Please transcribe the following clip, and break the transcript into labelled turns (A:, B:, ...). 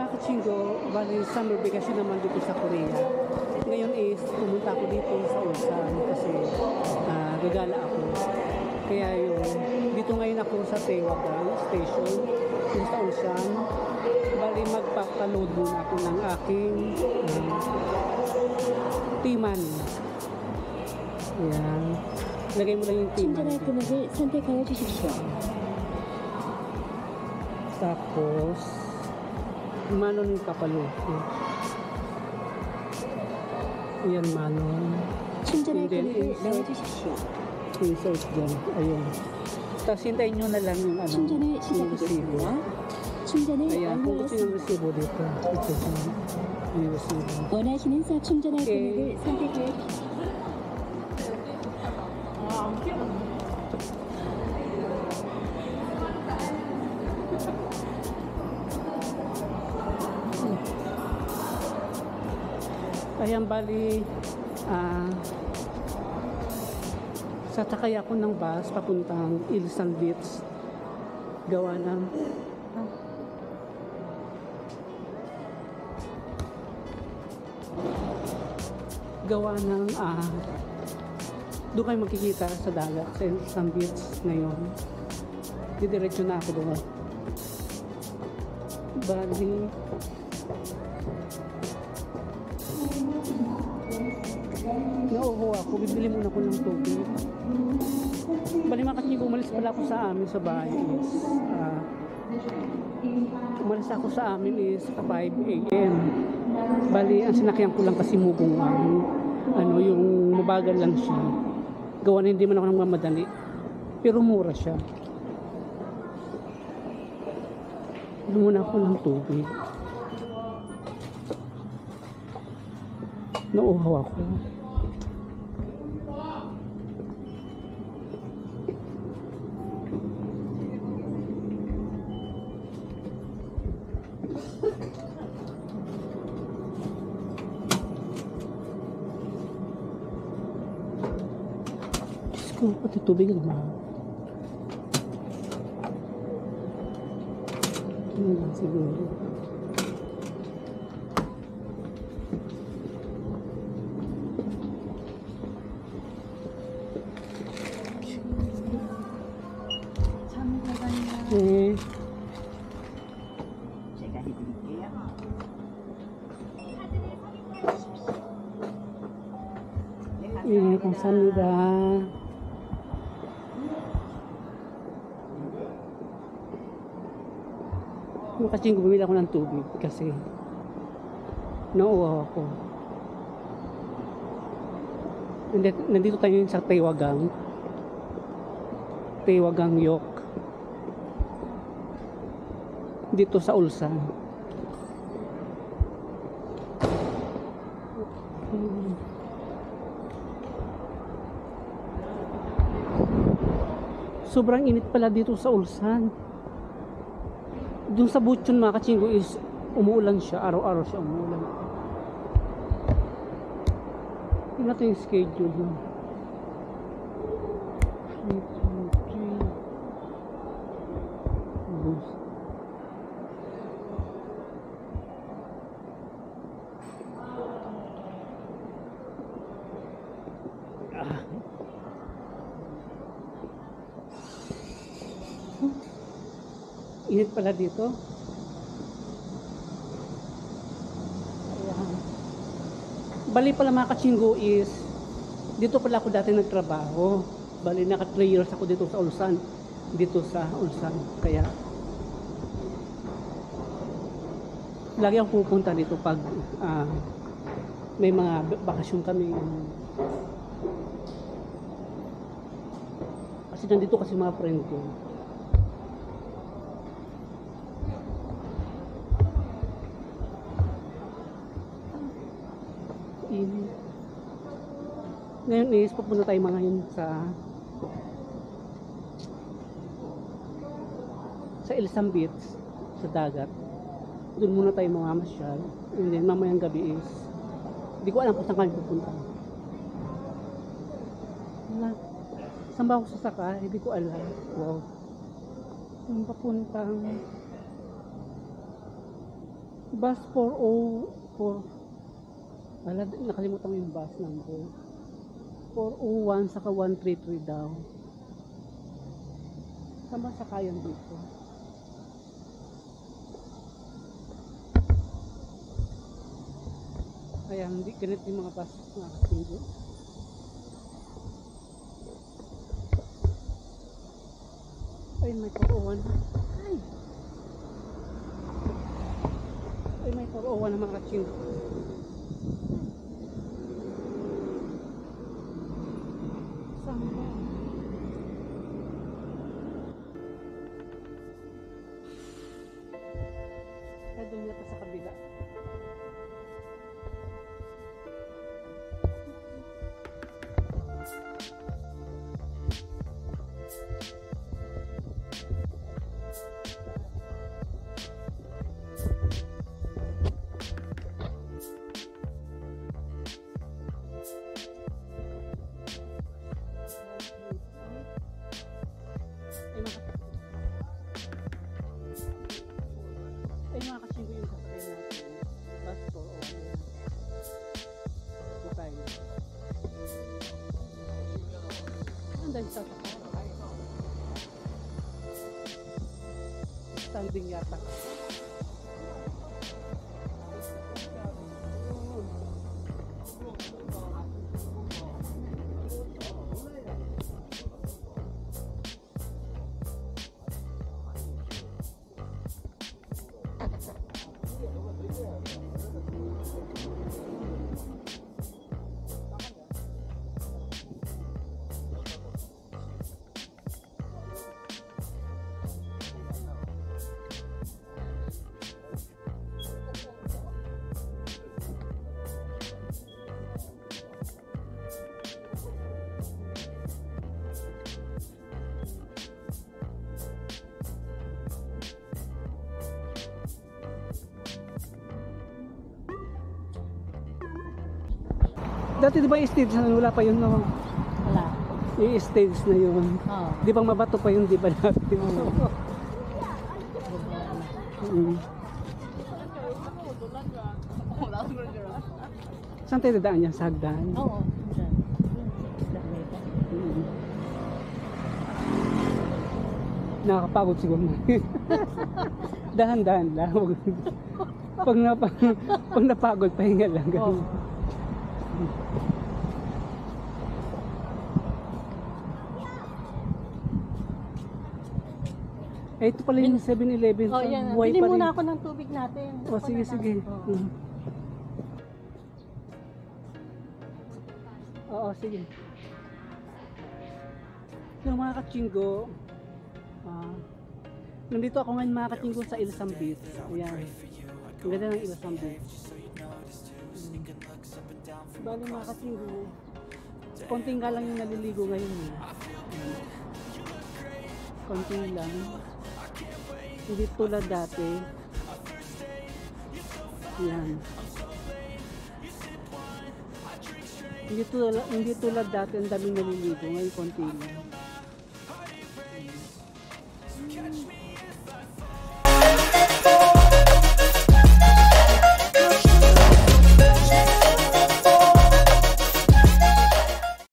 A: Mga kachinggo, bali summer vacation naman dito sa Korea. Ngayon is pumunta ako dito sa Ulsan kasi gagala ako. Kaya yun, dito ngayon ako sa Taewagan Station, dito sa Ulsan. Bali magpapaload muna ako ng aking T-Man. Ayan. Lagay mo lang yung T-Man.
B: 충전할 금액을 선택하여 주십시오.
A: Tapos, manon yung papaload. Ayan, manon.
B: 충전할
A: And then
B: 금액을
A: insert.
B: 넣어주십시오.
A: Insert dyan. Ayun. Tapos hintayin nyo na lang yung
B: 충전을
A: yung resibo.
B: 시작하겠습니다. 충전을
A: Ayan, kung gusto yung
B: 완료했습니다.
A: resibo dito. Ito yung resibo.
B: 원하시는 충전할
A: 오케이.
B: 금액을 선택하여 주십시오.
A: Ayan, bali, satakay ako ng bus papuntang Ilsan Beach. Gawa ng doon kayo makikita sa dagat sa Ilsan Beach ngayon. Didiretso na ako doon. Bali, nauho ako, bibili muna ako ng tubig. Bali mga kachinggo, umalis pala ako sa amin sa bahay is umalis ako sa amin is 5 AM. Bali, ang sinakyan ko lang kasi mugungan. Yung mabagal lang siya. Gawa na hindi man ako nang mamadali. Pero mura siya. Bili muna ako ng tubig. Nauhaw ako. Diyos ko, pati tubig naman. Ano lang siguro. 네.
C: 제가 해드릴게요.
A: 네, 감사합니다. Kasi bumili ako ng tubig kasi nauuhaw ako. Nandito tayo sa Taewagang Yok. Dito sa Ulsan. Sobrang init pala dito sa Ulsan. Doon sa Buchon mga kachinggo is umuulan siya. Araw-araw siya umuulan. Tingnan natin yung schedule doon. 2, 3. Init pala dito. Ayan. Bali pala mga kachinggo is dito pala ako dati nagtrabaho. Bali naka 3 years ako dito sa Ulsan. Kaya lagi ako pupunta dito pag may mga bakasyon kami. Kasi nandito kasi mga friend ko. Ngayon is pupunta tayo mga yun sa Ilsan Beach, sa dagat. Doon muna tayo mamamasyal. And then mamayang gabi is hindi ko alam kung saan kami pupunta. Saan ba ako sasaka? Hindi ko alam. Wow. Saan papuntang Bus 404. Wala, nakalimutan ko yung bus number. 401 saka 133 daw. Saan ba sakayan dito? Kaya hindi ganito yung mga bus na katinggo. Ay, may 401. Ay! Ay, may 401 na mga katinggo. Saan ba? Ay, doon yata sa kabila. Ay, mga kasingo yung sasakay natin. Bus 401. Matay. Ang dahil sasakay. Standing yata. Dati di ba i-stage na wala pa yun, no?
C: Wala.
A: I-stage na yun.
C: Oo.
A: Di ba mabato pa yun, di ba dati? Saan tayo dadaan yan? Sa hagdan?
C: Oo.
A: Nakakapagod siguro. Dahan-dahan lang. Pag napagod, pahinga lang.
C: Oo.
A: Eh, ito pala yung 7-Eleven.
C: Oh, yan.
A: Buhay
C: Bili
A: pa rin.
C: muna ako ng tubig natin.
A: O, sige, sige.
C: Oo.
A: Oo, sige. Yung mga kachinggo, nandito ako ngayon mga kachinggo sa Ilsam Beach. Ayan. Ang ganda ng Ilsam Beach. Bali mga kachinggo, konting nga lang yung naliligo ngayon. Konting lang. Hindi tulad dati. Yan. Hindi tulad dati ang daming naliligo. Ngayon konti lang.